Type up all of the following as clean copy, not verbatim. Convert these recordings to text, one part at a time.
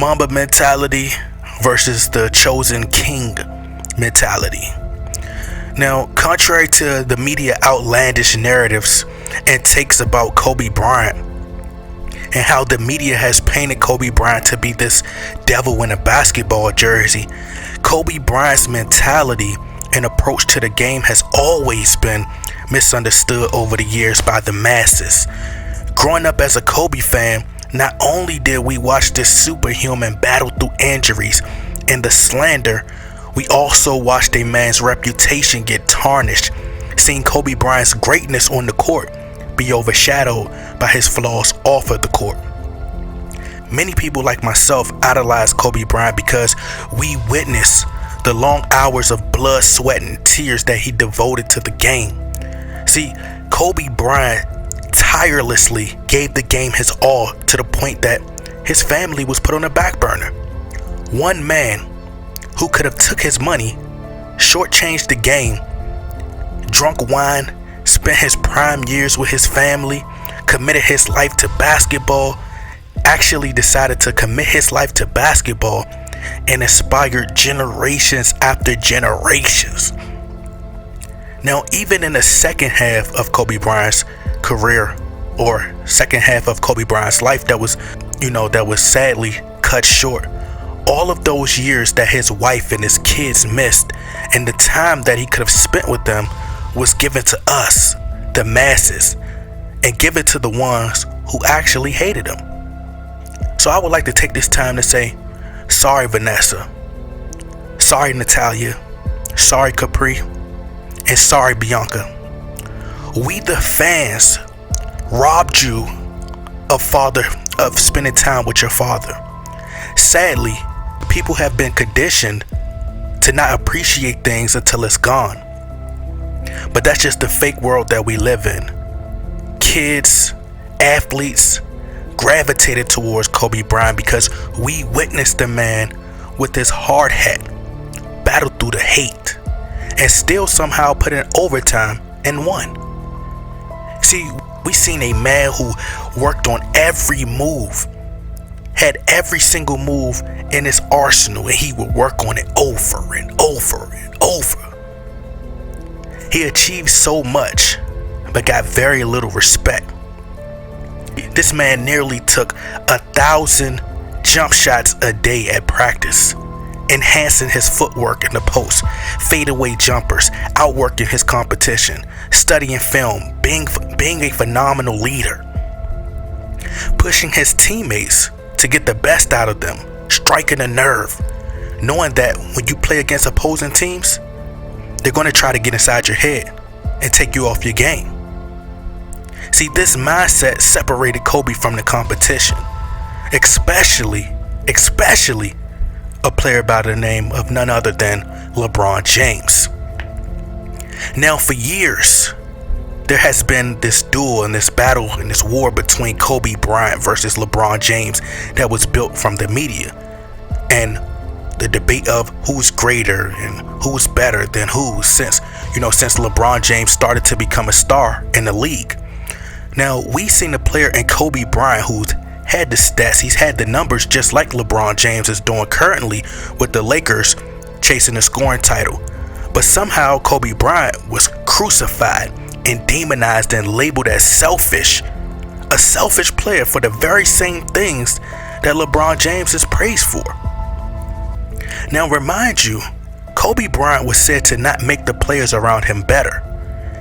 MAMBA mentality versus the chosen king mentality. Now, contrary to the media outlandish narratives and takes about Kobe Bryant and how the media has painted Kobe Bryant to be this devil in a basketball jersey, Kobe Bryant's mentality and approach to the game has always been misunderstood over the years by the masses. Growing up as a Kobe fan, not only did we watch this superhuman battle through injuries and the slander, we also watched a man's reputation get tarnished, seeing Kobe Bryant's greatness on the court be overshadowed by his flaws off of the court. Many people like myself idolize Kobe Bryant because we witnessed the long hours of blood, sweat, and tears that he devoted to the game. See, Kobe Bryant tirelessly gave the game his all to the point that his family was put on the back burner. One man who could have took his money, shortchanged the game, drunk wine, spent his prime years with his family, committed his life to basketball, actually decided to commit his life to basketball and inspired generations after generations. Now, even in the second half of Kobe Bryant's career, or second half of Kobe Bryant's life that was sadly cut short, all of those years that his wife and his kids missed and the time that he could have spent with them was given to us, the masses, and given to the ones who actually hated him. So I would like to take this time to say, sorry Vanessa, sorry Natalia, sorry Capri, and sorry Bianca. We the fans robbed you of spending time with your father. Sadly, people have been conditioned to not appreciate things until it's gone. But that's just the fake world that we live in. Kids, athletes gravitated towards Kobe Bryant because we witnessed the man with his hard hat battle through the hate and still somehow put in overtime and won. See, we seen a man who worked on every move, had every single move in his arsenal, and he would work on it over and over and over. He achieved so much, but got very little respect. This man nearly took 1,000 jump shots a day at practice, enhancing his footwork in the post, fadeaway jumpers, outworking his competition, studying film, being a phenomenal leader, pushing his teammates to get the best out of them, striking a nerve, knowing that when you play against opposing teams, they're going to try to get inside your head and take you off your game. See, this mindset separated Kobe from the competition, especially a player by the name of none other than LeBron James. Now, for years, there has been this duel and this battle and this war between Kobe Bryant versus LeBron James that was built from the media and the debate of who's greater and who's better than who since LeBron James started to become a star in the league. Now, we seen a player in Kobe Bryant who's had the stats, he's had the numbers just like LeBron James is doing currently with the Lakers chasing the scoring title. But somehow Kobe Bryant was crucified and demonized and labeled as selfish, a selfish player for the very same things that LeBron James is praised for. Now, remind you, Kobe Bryant was said to not make the players around him better.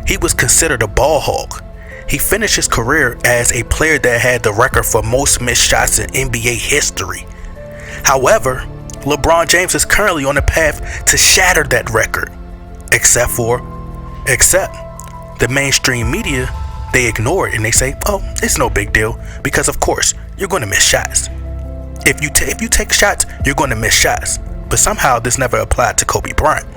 He was considered a ball hog. He finished his career as a player that had the record for most missed shots in NBA history. However, LeBron James is currently on the path to shatter that record, except the mainstream media, they ignore it and they say, oh, it's no big deal, because of course you're going to miss shots. If you take shots, you're going to miss shots. But somehow this never applied to Kobe Bryant.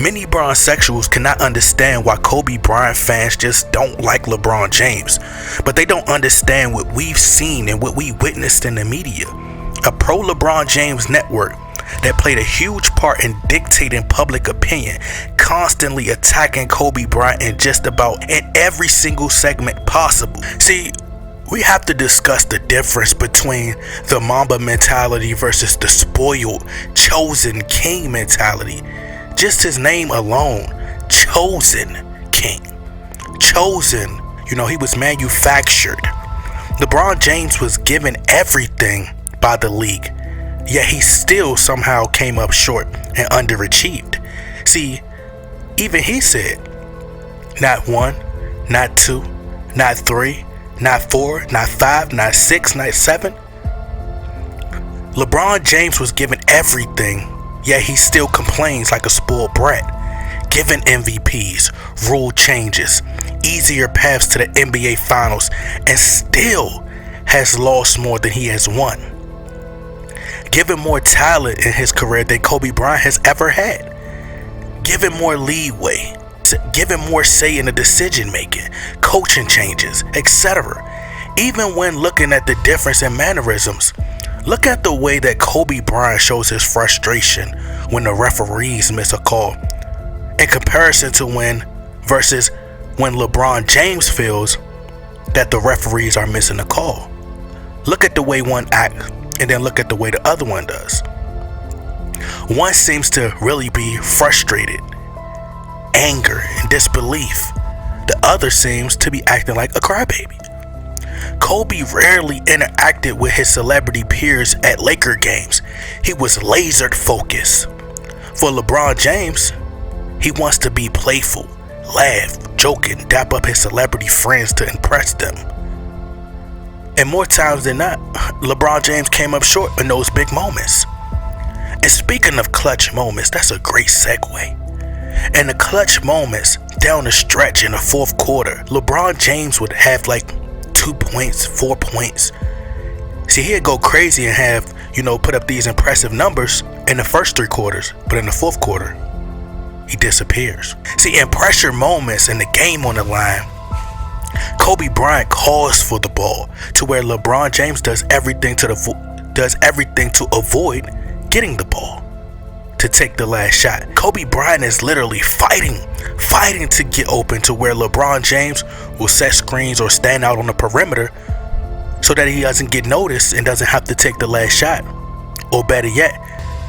Many Bron-sexuals cannot understand why Kobe Bryant fans just don't like LeBron James, but they don't understand what we've seen and what we witnessed in the media. A pro-LeBron James network that played a huge part in dictating public opinion, constantly attacking Kobe Bryant in just about in every single segment possible. See, we have to discuss the difference between the MAMBA mentality versus the spoiled, chosen king mentality. Just his name alone, chosen king. Chosen, he was manufactured. LeBron James was given everything by the league, yet he still somehow came up short and underachieved. See, even he said, not 1, not 2, not 3, not 4, not 5, not 6, not 7. LeBron James was given everything, yet he still complains like a spoiled brat. Given MVPs, rule changes, easier paths to the NBA Finals, and still has lost more than he has won. Given more talent in his career than Kobe Bryant has ever had. Given more leeway, given more say in the decision making, coaching changes, etc. Even when looking at the difference in mannerisms, look at the way that Kobe Bryant shows his frustration when the referees miss a call, in comparison to when LeBron James feels that the referees are missing a call. Look at the way one acts, and then look at the way the other one does. One seems to really be frustrated, anger, and disbelief. The other seems to be acting like a crybaby. Kobe rarely interacted with his celebrity peers at Laker games. He was lasered focused. For LeBron James, he wants to be playful, laugh, joke, and dap up his celebrity friends to impress them. And more times than not, LeBron James came up short in those big moments. And speaking of clutch moments, that's a great segue. And the clutch moments down the stretch in the fourth quarter, LeBron James would have like 2 points, 4 points. See, he'd go crazy and have, put up these impressive numbers in the first 3 quarters, but in the fourth quarter, he disappears. See, in pressure moments in the game on the line, Kobe Bryant calls for the ball to where LeBron James does everything to avoid getting the ball to take the last shot. Kobe Bryant is literally fighting to get open to where LeBron James will set screens or stand out on the perimeter so that he doesn't get noticed and doesn't have to take the last shot. Or better yet,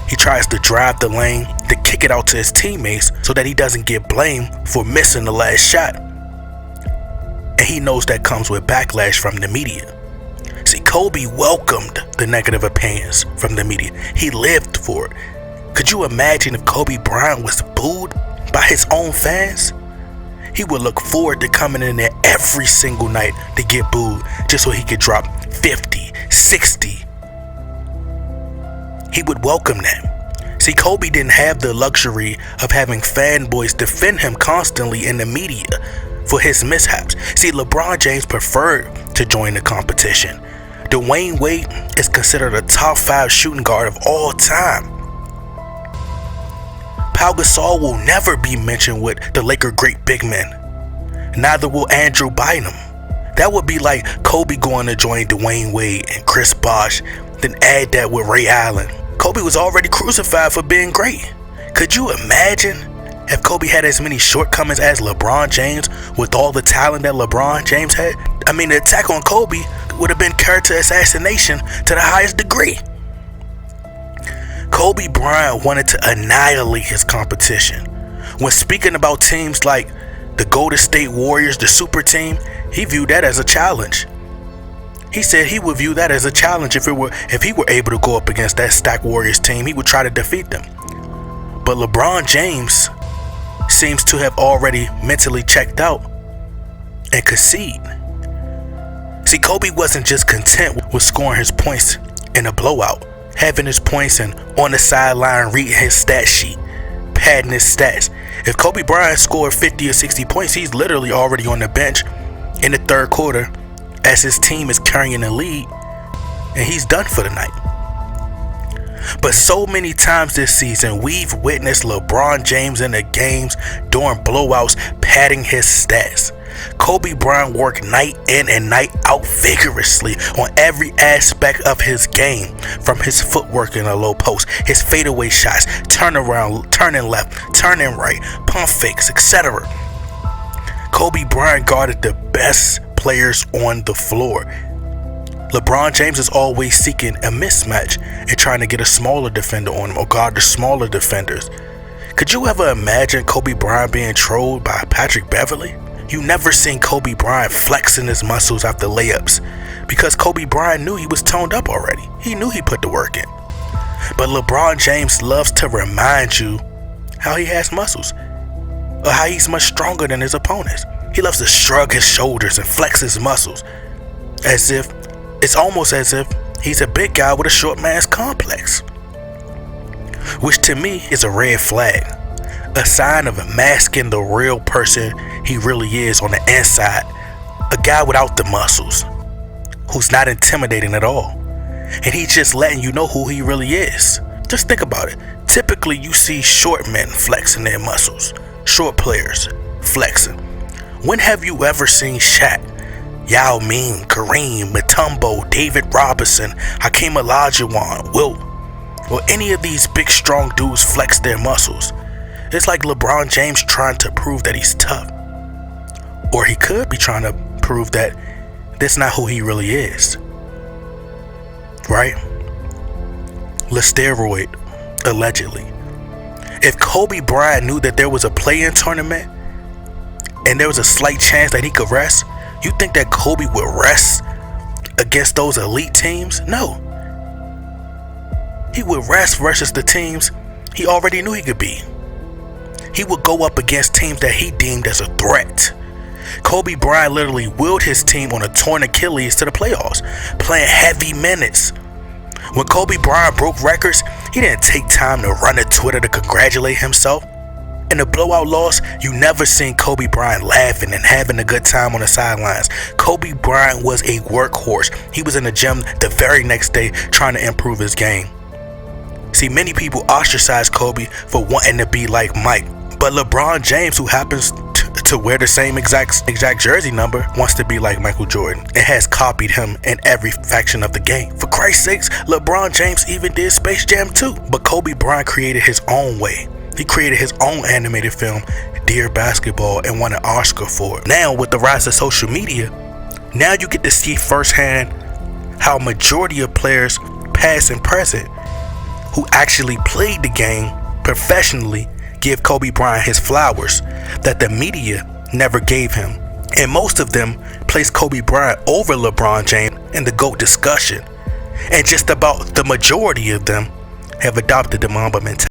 he tries to drive the lane to kick it out to his teammates so that he doesn't get blamed for missing the last shot. And he knows that comes with backlash from the media. See, Kobe welcomed the negative opinions from the media. He lived for it. Could you imagine if Kobe Bryant was booed by his own fans? He would look forward to coming in there every single night to get booed just so he could drop 50, 60. He would welcome that. See, Kobe didn't have the luxury of having fanboys defend him constantly in the media for his mishaps. See, LeBron James preferred to join the competition. Dwayne Wade is considered a top 5 shooting guard of all time. Pau Gasol will never be mentioned with the Laker great big men. Neither will Andrew Bynum. That would be like Kobe going to join Dwayne Wade and Chris Bosh, then add that with Ray Allen. Kobe was already crucified for being great. Could you imagine if Kobe had as many shortcomings as LeBron James with all the talent that LeBron James had? I mean, the attack on Kobe would have been character assassination to the highest degree. Kobe Bryant wanted to annihilate his competition. When speaking about teams like the Golden State Warriors, the super team, he viewed that as a challenge. He said he would view that as a challenge if he were able to go up against that stacked Warriors team, he would try to defeat them. But LeBron James seems to have already mentally checked out and concede. See, Kobe wasn't just content with scoring his points in a blowout, having his points and on the sideline reading his stat sheet, padding his stats. If Kobe Bryant scored 50 or 60 points, he's literally already on the bench in the third quarter as his team is carrying the lead, and he's done for the night. But so many times this season, we've witnessed LeBron James in the games during blowouts padding his stats. Kobe Bryant worked night in and night out vigorously on every aspect of his game, from his footwork in a low post, his fadeaway shots, turnaround, turning left, turning right, pump fakes, etc. Kobe Bryant guarded the best players on the floor. LeBron James is always seeking a mismatch and trying to get a smaller defender on him or guard the smaller defenders. Could you ever imagine Kobe Bryant being trolled by Patrick Beverley? You never seen Kobe Bryant flexing his muscles after layups because Kobe Bryant knew he was toned up already. He knew he put the work in. But LeBron James loves to remind you how he has muscles or how he's much stronger than his opponents. He loves to shrug his shoulders and flex his muscles it's almost as if he's a big guy with a short man's complex, which to me is a red flag, a sign of masking the real person he really is on the inside, a guy without the muscles, who's not intimidating at all, and he's just letting you know who he really is. Just think about it. Typically you see short men flexing their muscles, short players flexing. When have you ever seen Shaq, Yao Ming, Kareem, Mutombo, David Robinson, Hakeem Olajuwon, Wilt, or any of these big strong dudes flex their muscles? It's like LeBron James trying to prove that he's tough. Or he could be trying to prove that that's not who he really is. Right? The steroid, allegedly. If Kobe Bryant knew that there was a play-in tournament and there was a slight chance that he could rest, you think that Kobe would rest against those elite teams? No. He would rest versus the teams he already knew he could be. He would go up against teams that he deemed as a threat. Kobe Bryant literally willed his team on a torn Achilles to the playoffs, playing heavy minutes. When Kobe Bryant broke records, he didn't take time to run to Twitter to congratulate himself. In a blowout loss, you never seen Kobe Bryant laughing and having a good time on the sidelines. Kobe Bryant was a workhorse. He was in the gym the very next day trying to improve his game. See, many people ostracize Kobe for wanting to be like Mike, but LeBron James, who happens to wear the same exact jersey number, wants to be like Michael Jordan and has copied him in every faction of the game. For Christ's sakes, LeBron James even did Space Jam 2, but Kobe Bryant created his own way. He created his own animated film, Dear Basketball, and won an Oscar for it. Now, with the rise of social media, now you get to see firsthand how majority of players, past and present, who actually played the game professionally, give Kobe Bryant his flowers that the media never gave him. And most of them place Kobe Bryant over LeBron James in the GOAT discussion. And just about the majority of them have adopted the MAMBA mentality.